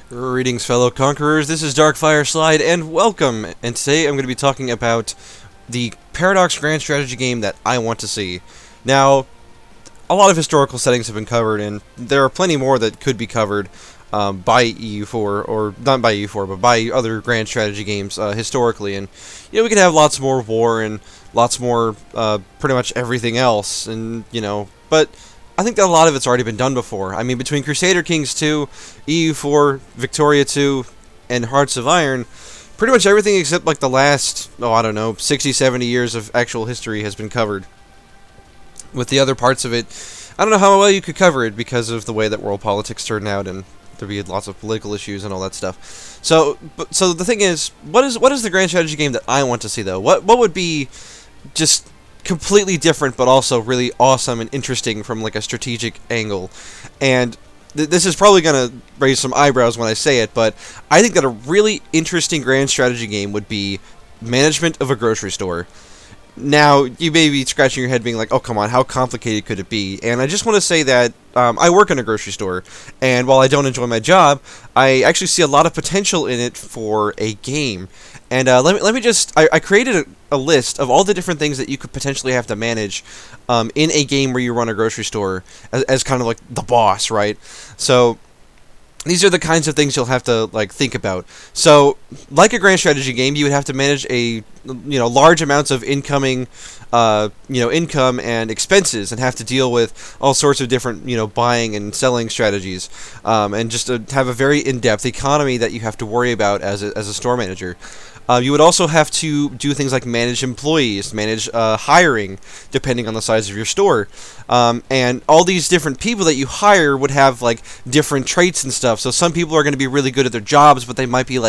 Greetings, fellow conquerors. This is darkfireslide, and welcome. And today I'm going to be talking about the Paradox Grand Strategy game that I want to see. Now, a lot of historical settings have been covered, and there are plenty more that could be covered by EU4, or not by EU4, but by other Grand Strategy games historically. And we could have lots more war and lots more pretty much everything else, and but I think that a lot of it's already been done before. I mean, between Crusader Kings 2, EU4, Victoria 2, and Hearts of Iron, pretty much everything except like the last, I don't know, 60, 70 years of actual history has been covered. With the other parts of it, I don't know how well you could cover it because of the way that world politics turned out, and there'd be lots of political issues and all that stuff. So the thing is, what is the Grand Strategy game that I want to see, though? What would be just completely different, but also really awesome and interesting from like a strategic angle? And this is probably going to raise some eyebrows when I say it, but I think that a really interesting Grand Strategy game would be management of a grocery store. Now, you may be scratching your head being like, oh, come on, how complicated could it be? And I just want to say that I work in a grocery store, and while I don't enjoy my job, I actually see a lot of potential in it for a game. And let me just, I created a list of all the different things that you could potentially have to manage in a game where you run a grocery store as kind of like the boss, right? So these are the kinds of things you'll have to think about. So, like a Grand Strategy game, you would have to manage a large amounts of incoming income and expenses, and have to deal with all sorts of different buying and selling strategies, and just to have a very in-depth economy that you have to worry about as a store manager. You would also have to do things like manage employees, manage hiring, depending on the size of your store. And all these different people that you hire would have different traits and stuff. So some people are going to be really good at their jobs, but they might be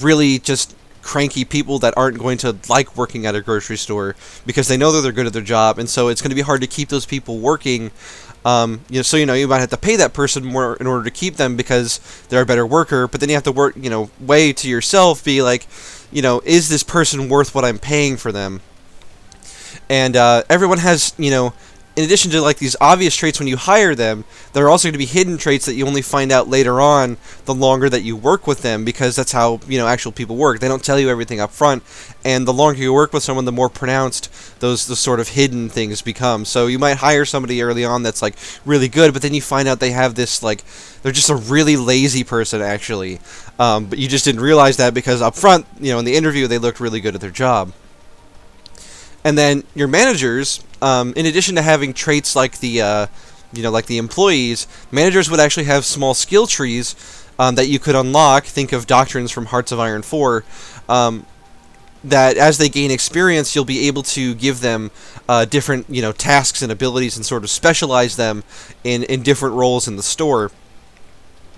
really just cranky people that aren't going to like working at a grocery store because they know that they're good at their job, and so it's going to be hard to keep those people working. So you might have to pay that person more in order to keep them because they're a better worker, but then you have to work, weigh to yourself, be like, is this person worth what I'm paying for them? And everyone has, in addition to these obvious traits when you hire them, there are also going to be hidden traits that you only find out later on the longer that you work with them, because that's how actual people work. They don't tell you everything up front, and the longer you work with someone, the more pronounced those sort of hidden things become. So you might hire somebody early on that's really good, but then you find out they have this they're just a really lazy person actually, but you just didn't realize that because up front, in the interview, they looked really good at their job. And then your managers, in addition to having traits like the employees, managers would actually have small skill trees that you could unlock. Think of doctrines from Hearts of Iron 4. That as they gain experience, you'll be able to give them different tasks and abilities and sort of specialize them in different roles in the store.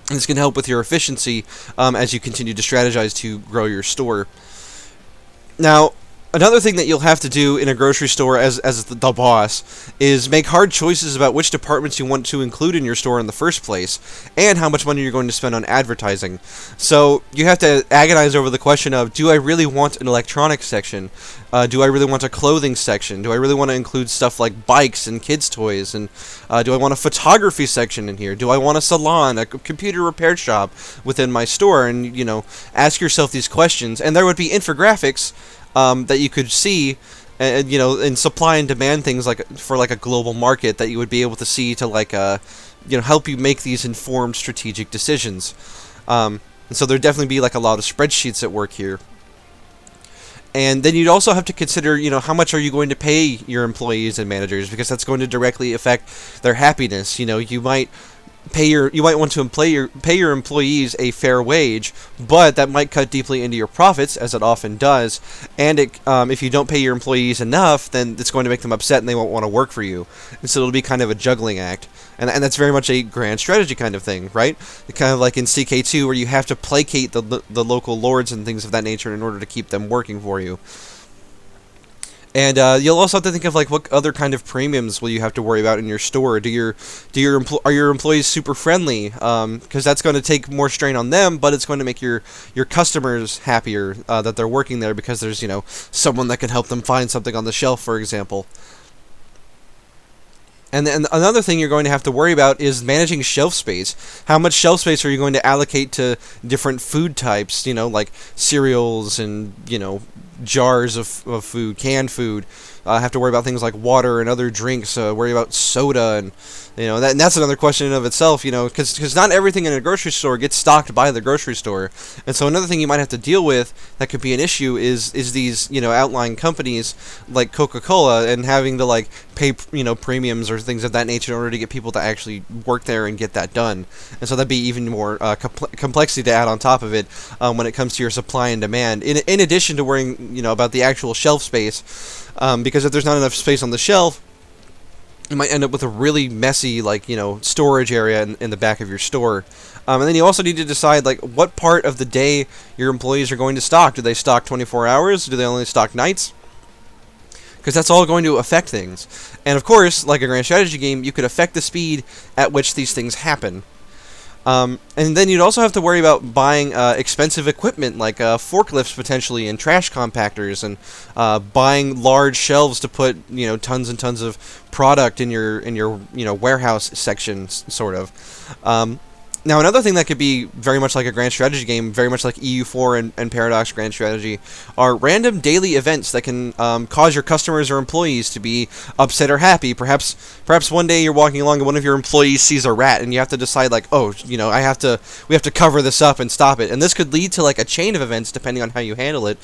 And this can help with your efficiency as you continue to strategize to grow your store. Now, another thing that you'll have to do in a grocery store as the boss is make hard choices about which departments you want to include in your store in the first place, and how much money you're going to spend on advertising. So you have to agonize over the question of, do I really want an electronics section? Do I really want a clothing section? Do I really want to include stuff like bikes and kids' toys? And do I want a photography section in here? Do I want a salon, a computer repair shop within my store? And, ask yourself these questions. And there would be infographics that you could see, in supply and demand things for a global market that you would be able to see to help you make these informed strategic decisions. And so there'd definitely be a lot of spreadsheets at work here. And then you'd also have to consider, how much are you going to pay your employees and managers, because that's going to directly affect their happiness. You might want to pay your employees a fair wage, but that might cut deeply into your profits, as it often does. And if you don't pay your employees enough, then it's going to make them upset and they won't want to work for you. And so it'll be kind of a juggling act. And that's very much a grand strategy kind of thing, right? Kind of like in CK2, where you have to placate the local lords and things of that nature in order to keep them working for you. And you'll also have to think of what other kind of premiums will you have to worry about in your store. Are your employees super friendly? Because that's going to take more strain on them, but it's going to make your customers happier that they're working there, because there's someone that can help them find something on the shelf, for example. And then another thing you're going to have to worry about is managing shelf space. How much shelf space are you going to allocate to different food types, like cereals and, jars of food, canned food. Have to worry about things like water and other drinks, worry about soda, and and that's another question in of itself, because not everything in a grocery store gets stocked by the grocery store. And so another thing you might have to deal with that could be an issue is these outlying companies like Coca-Cola, and having to like pay premiums or things of that nature in order to get people to actually work there and get that done. And so that'd be even more complexity to add on top of it when it comes to your supply and demand, in addition to worrying about the actual shelf space. Because if there's not enough space on the shelf, you might end up with a really messy, storage area in the back of your store. And then you also need to decide, what part of the day your employees are going to stock. Do they stock 24 hours? Do they only stock nights? Because that's all going to affect things. And of course, like a grand strategy game, you could affect the speed at which these things happen. And then you'd also have to worry about buying expensive equipment like forklifts potentially, and trash compactors, and buying large shelves to put tons and tons of product in your warehouse sections, sort of. Now, another thing that could be very much like a grand strategy game, very much like EU4 and Paradox Grand Strategy, are random daily events that can cause your customers or employees to be upset or happy. Perhaps one day you're walking along and one of your employees sees a rat, and you have to decide, we have to cover this up and stop it. And this could lead to a chain of events depending on how you handle it,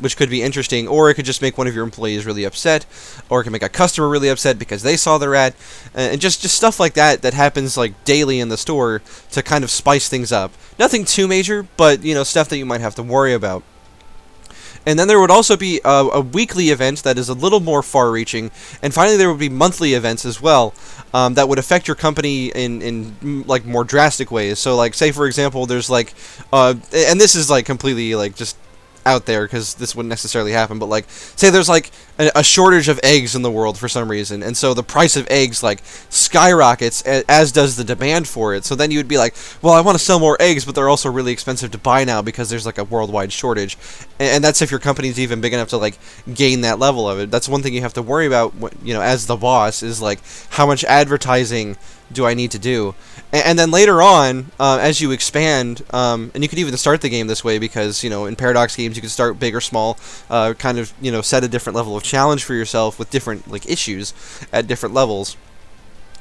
which could be interesting. Or it could just make one of your employees really upset, or it can make a customer really upset because they saw the rat, and just stuff like that happens daily in the store to kind of spice things up. Nothing too major, but stuff that you might have to worry about. And then there would also be a weekly event that is a little more far-reaching, and finally there would be monthly events as well that would affect your company in more drastic ways. So say for example, there's and this is completely just out there because this wouldn't necessarily happen, but say there's a shortage of eggs in the world for some reason, and so the price of eggs skyrockets, as does the demand for it. So then you would be well, I want to sell more eggs, but they're also really expensive to buy now because there's a worldwide shortage. And that's if your company's even big enough to gain that level of it. That's one thing you have to worry about, as the boss, is how much advertising do I need to do. And then later on, as you expand, and you could even start the game this way because, in Paradox games you can start big or small, kind of, set a different level of challenge for yourself with different, issues at different levels.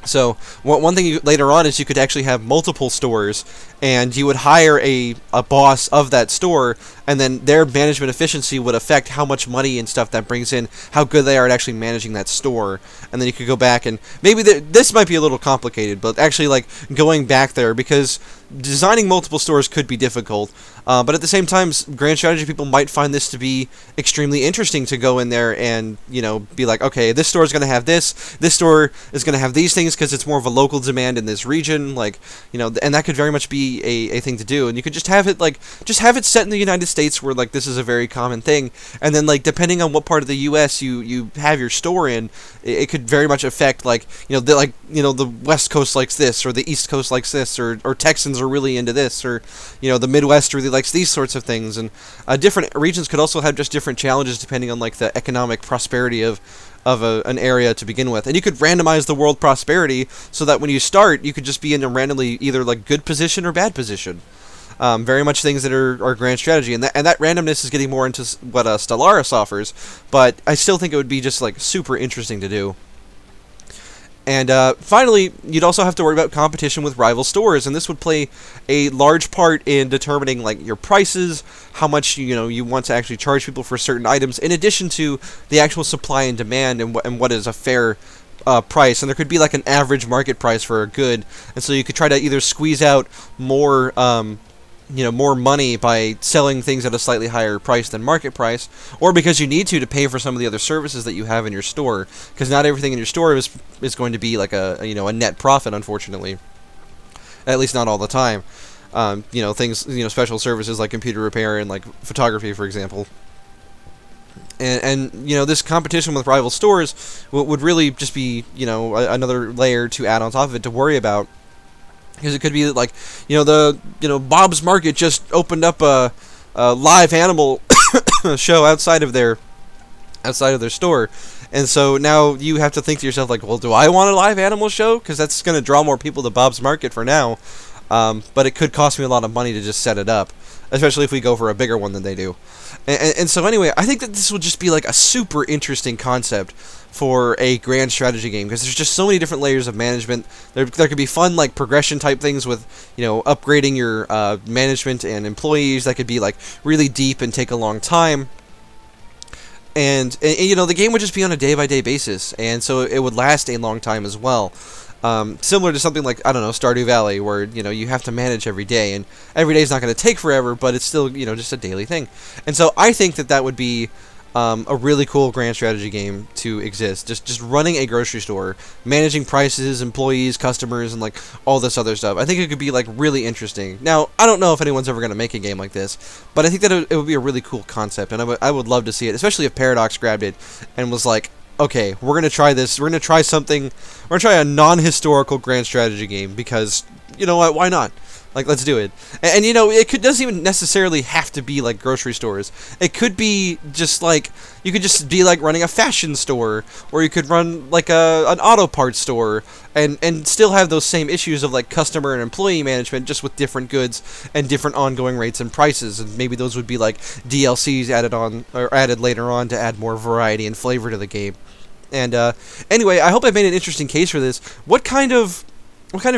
So, one thing later on is you could actually have multiple stores, and you would hire a boss of that store, and then their management efficiency would affect how much money and stuff that brings in, how good they are at actually managing that store. And then you could go back, and maybe this might be a little complicated, but actually going back there, because designing multiple stores could be difficult, but at the same time, grand strategy people might find this to be extremely interesting to go in there and, be okay, this store is going to have this store is going to have these things because it's more of a local demand in this region, and that could very much be a thing to do. And you could just have it set in the United States where this is a very common thing, and then depending on what part of the U.S. you have your store in, it could very much affect the West Coast likes this, or the East Coast likes this, or Texans are really into this, or the Midwest really likes these sorts of things. And different regions could also have just different challenges depending on the economic prosperity of an area to begin with. And you could randomize the world prosperity so that when you start, you could just be in a randomly either good position or bad position. Very much things that are grand strategy, and that randomness is getting more into what Stellaris offers, but I still think it would be just super interesting to do. And finally, you'd also have to worry about competition with rival stores, and this would play a large part in determining your prices, how much you want to actually charge people for certain items, in addition to the actual supply and demand, and what is a fair price. And there could be an average market price for a good, and so you could try to either squeeze out more more money by selling things at a slightly higher price than market price, or because you need to pay for some of the other services that you have in your store, because not everything in your store is going to be a net profit, unfortunately. At least not all the time. Things, special services like computer repair and photography, for example. And this competition with rival stores would really just be another layer to add on top of it to worry about. Because it could be Bob's Market just opened up a live animal show outside of their outside of their store. And so now you have to think to yourself, like, well, do I want a live animal show? Because that's going to draw more people to Bob's Market for now. But it could cost me a lot of money to just set it up, especially if we go for a bigger one than they do. And so anyway, I think that this would just be like a super interesting concept for a grand strategy game, because there's just so many different layers of management. There could be fun, like, progression type things with, you know, upgrading your management and employees that could be, like, really deep and take a long time. And you know, the game would just be on a day-by-day basis, and so it would last a long time as well. Similar to something like, I don't know, Stardew Valley, where, you know, you have to manage every day, and every day is not going to take forever, but it's still, you know, just a daily thing. And so I think that that would be a really cool grand strategy game to exist. Just running a grocery store, managing prices, employees, customers, and, like, all this other stuff. I think it could be, like, really interesting. Now, I don't know if anyone's ever going to make a game like this, but I think that it would be a really cool concept, and I would love to see it, especially if Paradox grabbed it and was like, okay, we're going to try this. We're going to try something. We're going to try a non-historical grand strategy game because, you know what, why not? Like, let's do it. And you know, doesn't even necessarily have to be like grocery stores. It could be just like, you could just be like running a fashion store, or you could run like an auto parts store, and still have those same issues of like customer and employee management, just with different goods and different ongoing rates and prices. And maybe those would be like DLCs added on, or added later on, to add more variety and flavor to the game. And anyway, I hope I made an interesting case for this. What kind of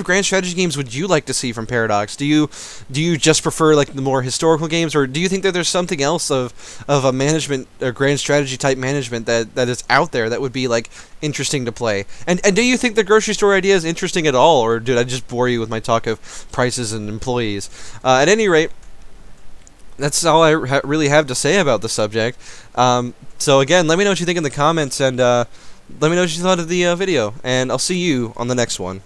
grand strategy games would you like to see from Paradox? Do you just prefer like the more historical games, or do you think that there's something else of a management or grand strategy type management that is out there that would be like interesting to play? And do you think the grocery store idea is interesting at all, or did I just bore you with my talk of prices and employees? At any rate, that's all I really have to say about the subject. So again, let me know what you think in the comments, and let me know what you thought of the video, and I'll see you on the next one.